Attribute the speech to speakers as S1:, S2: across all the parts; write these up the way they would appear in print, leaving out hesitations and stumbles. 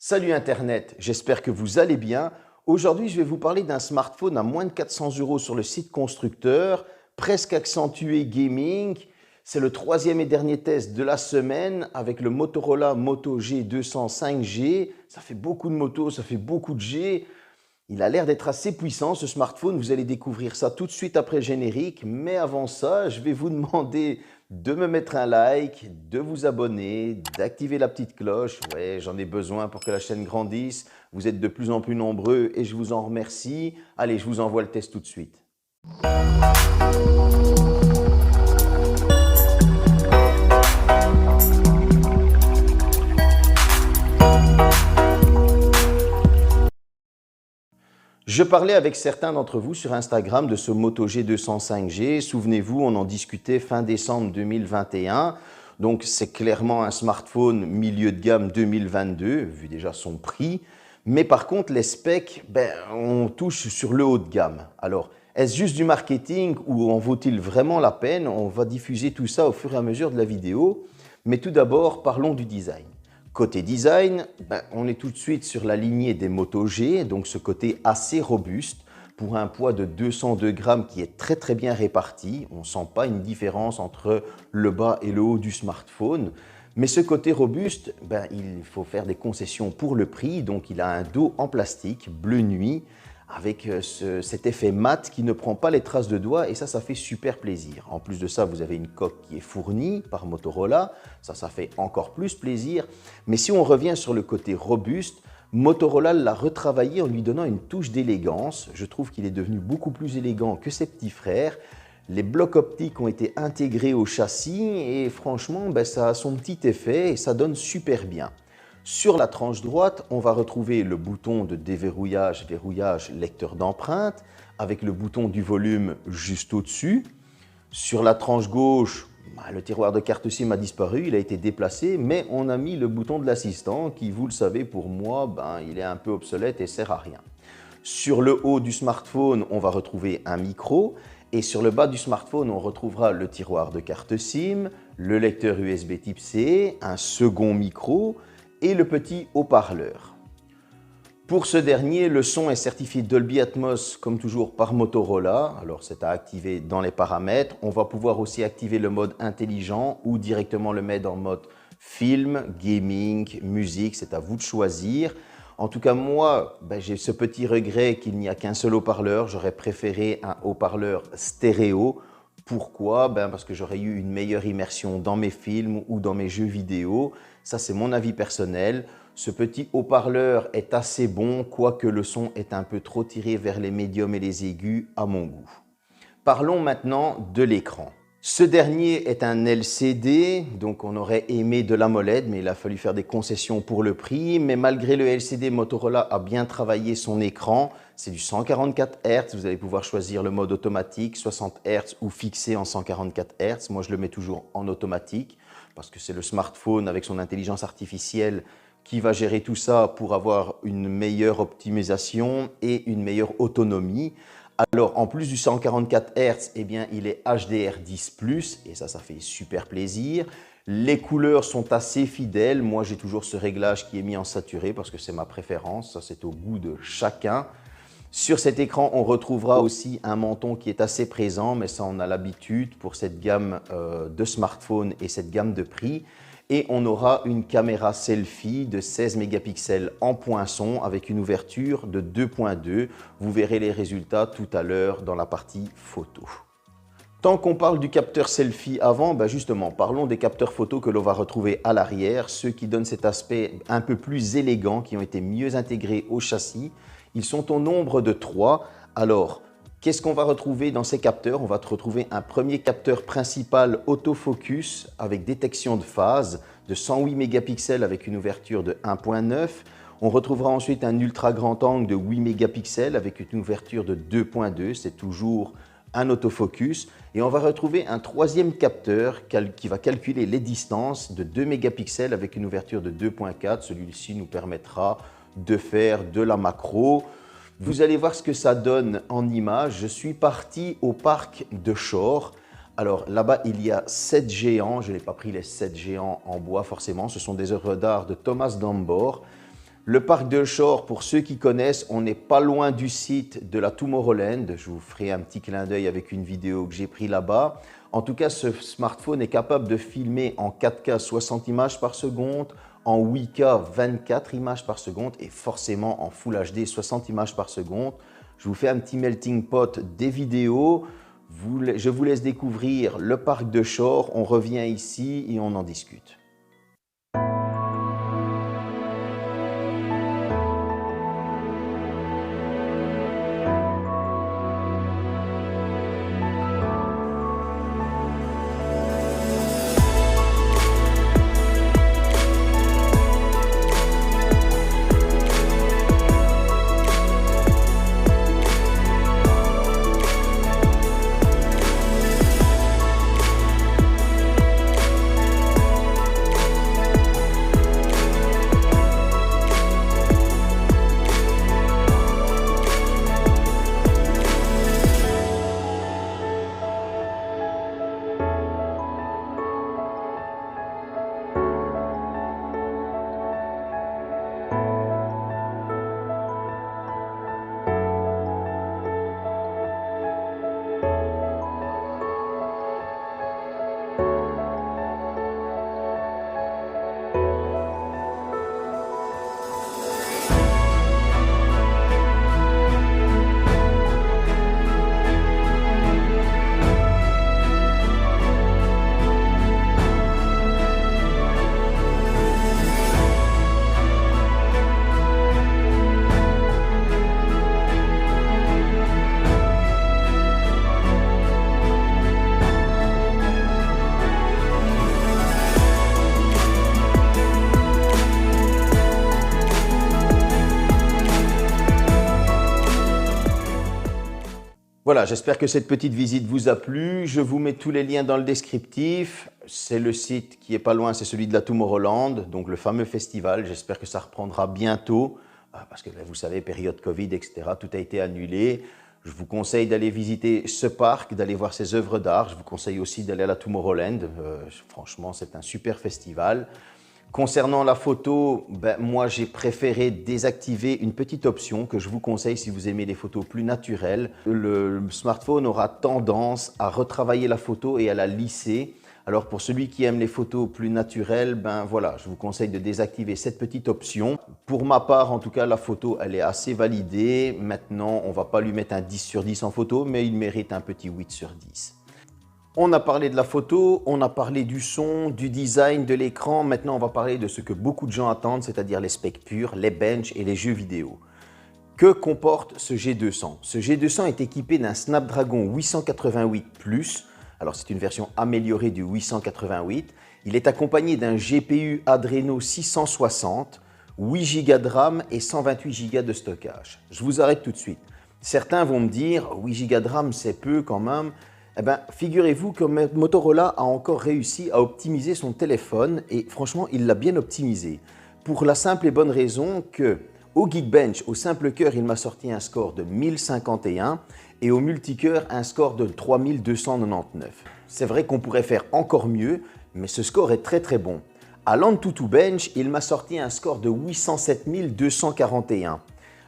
S1: Salut Internet, j'espère que vous allez bien. Aujourd'hui, je vais vous parler d'un smartphone à moins de 400 € sur le site constructeur, presque accentué gaming. C'est le troisième et dernier test de la semaine avec le Motorola Moto G200 5G. Ça fait beaucoup de motos, ça fait beaucoup de G. Il a l'air d'être assez puissant ce smartphone, vous allez découvrir ça tout de suite après le générique. Mais avant ça, je vais vous demander de me mettre un like, de vous abonner, d'activer la petite cloche. Ouais, j'en ai besoin pour que la chaîne grandisse. Vous êtes de plus en plus nombreux et je vous en remercie. Allez, je vous envoie le test tout de suite. Je parlais avec certains d'entre vous sur Instagram de ce Moto G200 5G. Souvenez-vous, on en discutait fin décembre 2021. Donc, c'est clairement un smartphone milieu de gamme 2022, vu déjà son prix. Mais par contre, les specs, on touche sur le haut de gamme. Alors, est-ce juste du marketing ou en vaut-il vraiment la peine? On va diffuser tout ça au fur et à mesure de la vidéo. Mais tout d'abord, parlons du design. Côté design, on est tout de suite sur la lignée des Moto G, donc ce côté assez robuste pour un poids de 202 grammes qui est très bien réparti. On ne sent pas une différence entre le bas et le haut du smartphone. Mais ce côté robuste, il faut faire des concessions pour le prix. Donc il a un dos en plastique bleu nuit avec cet effet mat qui ne prend pas les traces de doigts et ça fait super plaisir. En plus de ça, vous avez une coque qui est fournie par Motorola, ça fait encore plus plaisir. Mais si on revient sur le côté robuste, Motorola l'a retravaillé en lui donnant une touche d'élégance. Je trouve qu'il est devenu beaucoup plus élégant que ses petits frères. Les blocs optiques ont été intégrés au châssis et franchement, ça a son petit effet et ça donne super bien. Sur la tranche droite, on va retrouver le bouton de déverrouillage, verrouillage, lecteur d'empreintes, avec le bouton du volume juste au-dessus. Sur la tranche gauche, le tiroir de carte SIM a disparu, il a été déplacé, mais on a mis le bouton de l'assistant qui, vous le savez, pour moi, il est un peu obsolète et sert à rien. Sur le haut du smartphone, on va retrouver un micro. Et sur le bas du smartphone, on retrouvera le tiroir de carte SIM, le lecteur USB type C, un second micro, et le petit haut-parleur. Pour ce dernier, le son est certifié Dolby Atmos comme toujours par Motorola, alors c'est à activer dans les paramètres. On va pouvoir aussi activer le mode intelligent ou directement le mettre en mode film, gaming, musique, c'est à vous de choisir. En tout cas, moi, j'ai ce petit regret qu'il n'y a qu'un seul haut-parleur. J'aurais préféré un haut-parleur stéréo. Pourquoi? Parce que j'aurais eu une meilleure immersion dans mes films ou dans mes jeux vidéo. Ça, c'est mon avis personnel. Ce petit haut-parleur est assez bon, quoique le son est un peu trop tiré vers les médiums et les aigus à mon goût. Parlons maintenant de l'écran. Ce dernier est un LCD, donc on aurait aimé de l'AMOLED, mais il a fallu faire des concessions pour le prix. Mais malgré le LCD, Motorola a bien travaillé son écran. C'est du 144 Hz, vous allez pouvoir choisir le mode automatique, 60 Hz ou fixé en 144 Hz. Moi, je le mets toujours en automatique parce que c'est le smartphone avec son intelligence artificielle qui va gérer tout ça pour avoir une meilleure optimisation et une meilleure autonomie. Alors, en plus du 144 Hz, il est HDR10+, et ça fait super plaisir. Les couleurs sont assez fidèles. Moi, j'ai toujours ce réglage qui est mis en saturé parce que c'est ma préférence. Ça, c'est au goût de chacun. Sur cet écran, on retrouvera aussi un menton qui est assez présent, mais ça, on a l'habitude pour cette gamme de smartphones et cette gamme de prix. Et on aura une caméra selfie de 16 mégapixels en poinçon avec une ouverture de 2.2. Vous verrez les résultats tout à l'heure dans la partie photo. Tant qu'on parle du capteur selfie avant, justement, parlons des capteurs photo que l'on va retrouver à l'arrière, ceux qui donnent cet aspect un peu plus élégant, qui ont été mieux intégrés au châssis. Ils sont au nombre de 3. Alors, qu'est-ce qu'on va retrouver dans ces capteurs? On va retrouver un premier capteur principal autofocus avec détection de phase de 108 mégapixels avec une ouverture de 1.9. On retrouvera ensuite un ultra grand angle de 8 mégapixels avec une ouverture de 2.2. C'est toujours un autofocus. Et on va retrouver un troisième capteur qui va calculer les distances de 2 mégapixels avec une ouverture de 2.4. Celui-ci nous permettra de faire de la macro. Vous allez voir ce que ça donne en image. Je suis parti au parc de Shore. Alors là-bas, il y a 7 géants. Je n'ai pas pris les 7 géants en bois forcément. Ce sont des œuvres d'art de Thomas Dambord. Le parc de Shore, pour ceux qui connaissent, on n'est pas loin du site de la Tomorrowland. Je vous ferai un petit clin d'œil avec une vidéo que j'ai prise là-bas. En tout cas, ce smartphone est capable de filmer en 4K 60 images par seconde, en 8K 24 images par seconde et forcément en Full HD 60 images par seconde. Je vous fais un petit melting pot des vidéos. Je vous laisse découvrir le parc de Shore. On revient ici et on en discute. Voilà, j'espère que cette petite visite vous a plu. Je vous mets tous les liens dans le descriptif. C'est le site qui est pas loin, c'est celui de la Tomorrowland, donc le fameux festival. J'espère que ça reprendra bientôt, parce que vous savez, période Covid, etc., tout a été annulé. Je vous conseille d'aller visiter ce parc, d'aller voir ses œuvres d'art. Je vous conseille aussi d'aller à la Tomorrowland. Franchement, c'est un super festival. Concernant la photo, moi j'ai préféré désactiver une petite option que je vous conseille si vous aimez les photos plus naturelles. Le smartphone aura tendance à retravailler la photo et à la lisser. Alors pour celui qui aime les photos plus naturelles, voilà, je vous conseille de désactiver cette petite option. Pour ma part, en tout cas, la photo elle est assez validée. Maintenant, on ne va pas lui mettre un 10 sur 10 en photo, mais il mérite un petit 8 sur 10. On a parlé de la photo, on a parlé du son, du design, de l'écran. Maintenant, on va parler de ce que beaucoup de gens attendent, c'est-à-dire les specs purs, les benches et les jeux vidéo. Que comporte ce G200? Ce G200 est équipé d'un Snapdragon 888+. Alors, c'est une version améliorée du 888. Il est accompagné d'un GPU Adreno 660, 8 Go de RAM et 128 Go de stockage. Je vous arrête tout de suite. Certains vont me dire, 8 Go de RAM, c'est peu quand même. Eh bien, figurez-vous que Motorola a encore réussi à optimiser son téléphone et franchement, il l'a bien optimisé. Pour la simple et bonne raison que au Geekbench, au simple cœur, il m'a sorti un score de 1051 et au multicœur, un score de 3299. C'est vrai qu'on pourrait faire encore mieux, mais ce score est très très bon. À l'Antutu Bench, il m'a sorti un score de 807 241.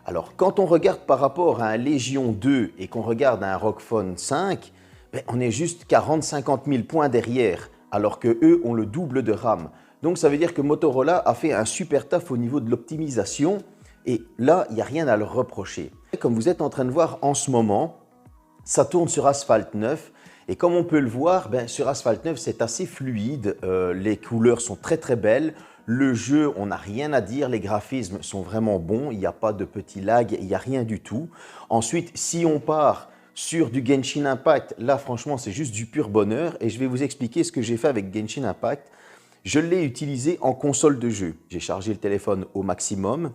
S1: Alors, quand on regarde par rapport à un Légion 2 et qu'on regarde à un ROG Phone 5, on est juste 40-50 000 points derrière, alors qu'eux ont le double de RAM. Donc ça veut dire que Motorola a fait un super taf au niveau de l'optimisation et là, il n'y a rien à leur reprocher. Comme vous êtes en train de voir en ce moment, ça tourne sur Asphalt 9 et comme on peut le voir, sur Asphalt 9, c'est assez fluide, les couleurs sont très très belles. Le jeu, on n'a rien à dire, les graphismes sont vraiment bons, il n'y a pas de petits lags, il n'y a rien du tout. Ensuite, si on part sur du Genshin Impact, là franchement c'est juste du pur bonheur et je vais vous expliquer ce que j'ai fait avec Genshin Impact. Je l'ai utilisé en console de jeu. J'ai chargé le téléphone au maximum,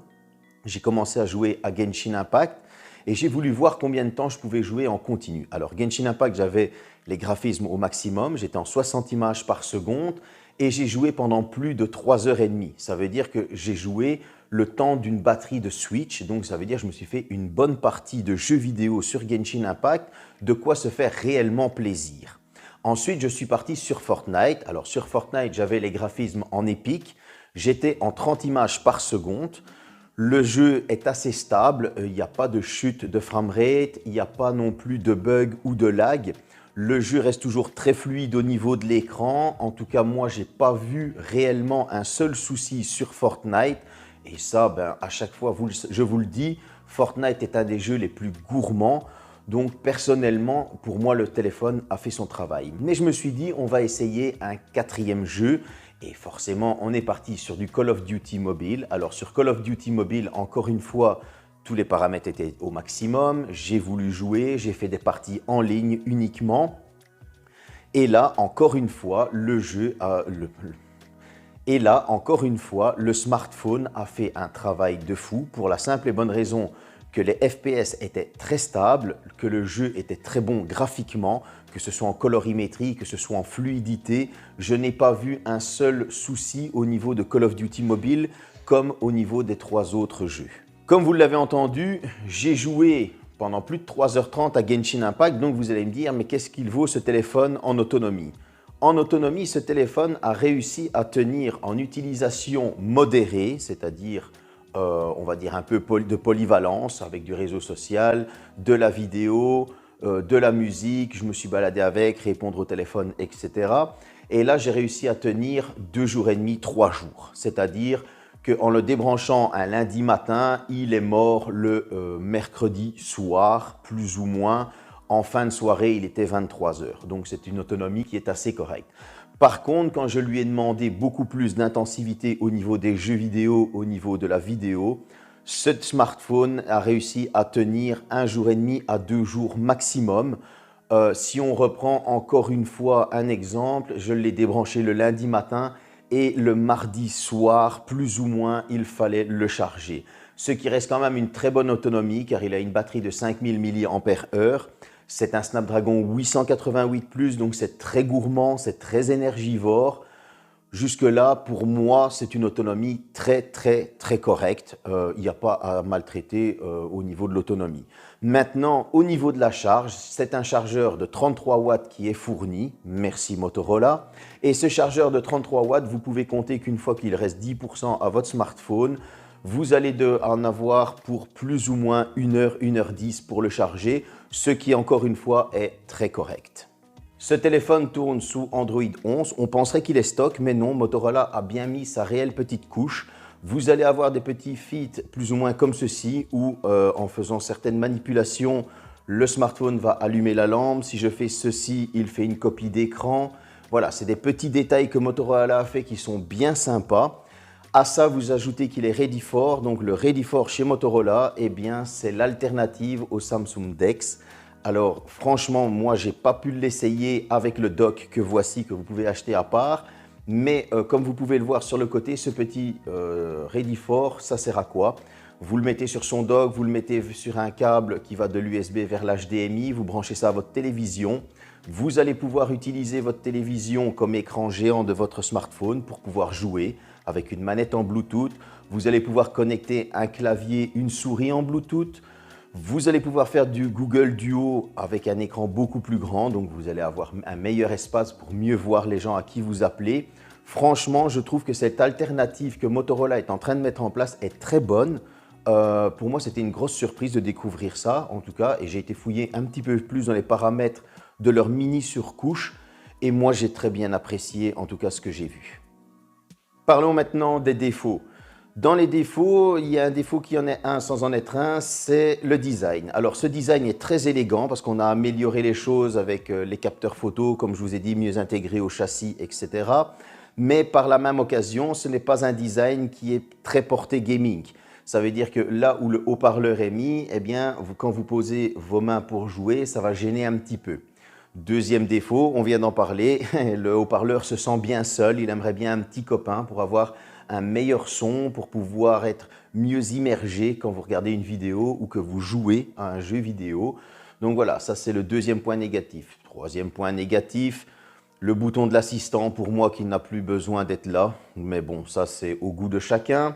S1: j'ai commencé à jouer à Genshin Impact et j'ai voulu voir combien de temps je pouvais jouer en continu. Alors Genshin Impact, j'avais les graphismes au maximum, j'étais en 60 images par seconde et j'ai joué pendant plus de 3h30. Ça veut dire que j'ai joué le temps d'une batterie de Switch, donc ça veut dire que je me suis fait une bonne partie de jeux vidéo sur Genshin Impact, de quoi se faire réellement plaisir. Ensuite, je suis parti sur Fortnite. Alors sur Fortnite, j'avais les graphismes en épique, j'étais en 30 images par seconde. Le jeu est assez stable, il n'y a pas de chute de framerate, il n'y a pas non plus de bug ou de lag. Le jeu reste toujours très fluide au niveau de l'écran. En tout cas, moi, je n'ai pas vu réellement un seul souci sur Fortnite. Et ça, à chaque fois, je vous le dis, Fortnite est un des jeux les plus gourmands. Donc, personnellement, pour moi, le téléphone a fait son travail. Mais je me suis dit, on va essayer un quatrième jeu. Et forcément, on est parti sur du Call of Duty Mobile. Alors, sur Call of Duty Mobile, encore une fois, tous les paramètres étaient au maximum. J'ai voulu jouer, j'ai fait des parties en ligne uniquement. Et là, encore une fois, le smartphone a fait un travail de fou pour la simple et bonne raison que les FPS étaient très stables, que le jeu était très bon graphiquement, que ce soit en colorimétrie, que ce soit en fluidité. Je n'ai pas vu un seul souci au niveau de Call of Duty Mobile comme au niveau des 3 autres jeux. Comme vous l'avez entendu, j'ai joué pendant plus de 3h30 à Genshin Impact, donc vous allez me dire, mais qu'est-ce qu'il vaut ce téléphone en autonomie? En autonomie, ce téléphone a réussi à tenir en utilisation modérée, c'est-à-dire, on va dire un peu de polyvalence avec du réseau social, de la vidéo, de la musique, je me suis baladé avec, répondre au téléphone, etc. Et là, j'ai réussi à tenir 2 jours et demi, 3 jours, c'est-à-dire qu'en le débranchant un lundi matin, il est mort le mercredi soir, plus ou moins. En fin de soirée, il était 23 h. Donc, c'est une autonomie qui est assez correcte. Par contre, quand je lui ai demandé beaucoup plus d'intensivité au niveau des jeux vidéo, au niveau de la vidéo, ce smartphone a réussi à tenir 1 jour et demi à 2 jours maximum. Si on reprend encore une fois un exemple, je l'ai débranché le lundi matin et le mardi soir, plus ou moins, il fallait le charger. Ce qui reste quand même une très bonne autonomie car il a une batterie de 5000 mAh. C'est un Snapdragon 888+, donc c'est très gourmand, c'est très énergivore. Jusque-là, pour moi, c'est une autonomie très correcte. Il n'y a pas à maltraiter au niveau de l'autonomie. Maintenant, au niveau de la charge, c'est un chargeur de 33 watts qui est fourni. Merci Motorola. Et ce chargeur de 33 watts, vous pouvez compter qu'une fois qu'il reste 10% à votre smartphone, vous allez en avoir pour plus ou moins 1 heure, 1h10 pour le charger, ce qui encore une fois est très correct. Ce téléphone tourne sous Android 11. On penserait qu'il est stock, mais non, Motorola a bien mis sa réelle petite couche. Vous allez avoir des petits feats plus ou moins comme ceci, où en faisant certaines manipulations, le smartphone va allumer la lampe. Si je fais ceci, il fait une copie d'écran. Voilà, c'est des petits détails que Motorola a fait qui sont bien sympas. À ça, vous ajoutez qu'il est Ready for. Donc le Ready for chez Motorola, eh bien, c'est l'alternative au Samsung DeX. Alors franchement, moi, je n'ai pas pu l'essayer avec le dock que voici, que vous pouvez acheter à part. Mais comme vous pouvez le voir sur le côté, ce petit Ready for, ça sert à quoi? Vous le mettez sur son dock, vous le mettez sur un câble qui va de l'USB vers l'HDMI, vous branchez ça à votre télévision. Vous allez pouvoir utiliser votre télévision comme écran géant de votre smartphone pour pouvoir jouer avec une manette en Bluetooth. Vous allez pouvoir connecter un clavier, une souris en Bluetooth. Vous allez pouvoir faire du Google Duo avec un écran beaucoup plus grand, donc vous allez avoir un meilleur espace pour mieux voir les gens à qui vous appelez. Franchement, je trouve que cette alternative que Motorola est en train de mettre en place est très bonne. Pour moi, c'était une grosse surprise de découvrir ça, en tout cas, et j'ai été fouiller un petit peu plus dans les paramètres de leur mini surcouche, et moi, j'ai très bien apprécié, en tout cas, ce que j'ai vu. Parlons maintenant des défauts. Dans les défauts, il y a un défaut qui en est un sans en être un, c'est le design. Alors ce design est très élégant parce qu'on a amélioré les choses avec les capteurs photo, comme je vous ai dit, mieux intégrés au châssis, etc. Mais par la même occasion, ce n'est pas un design qui est très porté gaming. Ça veut dire que là où le haut-parleur est mis, eh bien, quand vous posez vos mains pour jouer, ça va gêner un petit peu. Deuxième défaut, on vient d'en parler, le haut-parleur se sent bien seul, il aimerait bien un petit copain pour avoir un meilleur son, pour pouvoir être mieux immergé quand vous regardez une vidéo ou que vous jouez à un jeu vidéo. Donc voilà, ça c'est le deuxième point négatif. Troisième point négatif, le bouton de l'assistant pour moi qui n'a plus besoin d'être là. Mais bon, ça c'est au goût de chacun.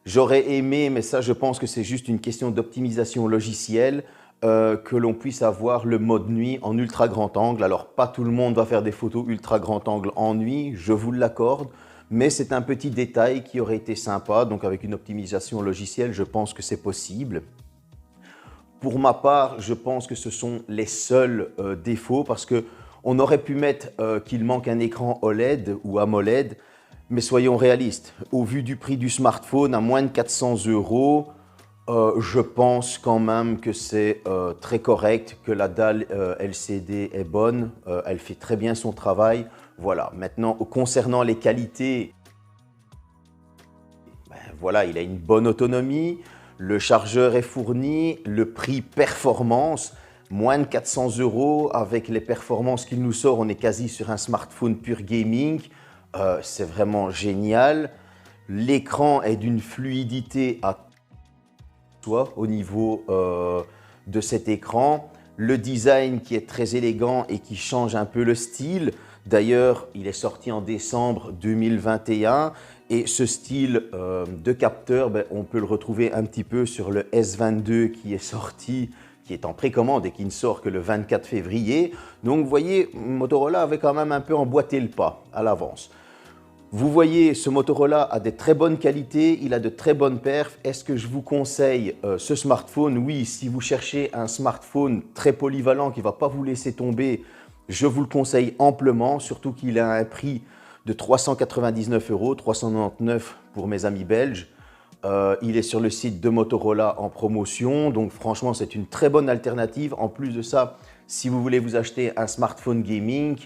S1: J'aurais aimé, mais ça je pense que c'est juste une question d'optimisation logicielle, que l'on puisse avoir le mode nuit en ultra grand angle. Alors pas tout le monde va faire des photos ultra grand angle en nuit, je vous l'accorde. mais c'est un petit détail qui aurait été sympa. Donc avec une optimisation logicielle, je pense que c'est possible. Pour ma part, je pense que ce sont les seuls défauts parce qu'on aurait pu mettre qu'il manque un écran OLED ou AMOLED, mais soyons réalistes. Au vu du prix du smartphone, à moins de 400 €, je pense quand même que c'est très correct, que la dalle LCD est bonne, elle fait très bien son travail. Voilà. Maintenant, concernant les qualités, ben voilà, il a une bonne autonomie, le chargeur est fourni, le prix performance, moins de 400 € avec les performances qu'il nous sort, on est quasi sur un smartphone pur gaming, c'est vraiment génial. L'écran est d'une fluidité à soi au niveau de cet écran. Le design qui est très élégant et qui change un peu le style. D'ailleurs, il est sorti en décembre 2021 et ce style de capteur, on peut le retrouver un petit peu sur le S22 qui est sorti, qui est en précommande et qui ne sort que le 24 février. Donc vous voyez, Motorola avait quand même un peu emboîté le pas à l'avance. Vous voyez, ce Motorola a des très bonnes qualités, il a de très bonnes perfs. Est-ce que je vous conseille ce smartphone? Oui, si vous cherchez un smartphone très polyvalent qui ne va pas vous laisser tomber, je vous le conseille amplement, surtout qu'il a un prix de 399 €, 399 pour mes amis belges. Il est sur le site de Motorola en promotion, donc franchement c'est une très bonne alternative. En plus de ça, si vous voulez vous acheter un smartphone gaming,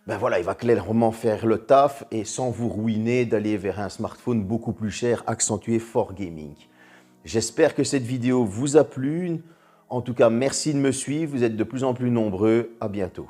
S1: ben voilà, il va clairement faire le taf et sans vous ruiner d'aller vers un smartphone beaucoup plus cher, accentué for gaming. J'espère que cette vidéo vous a plu. En tout cas, merci de me suivre. Vous êtes de plus en plus nombreux. À bientôt.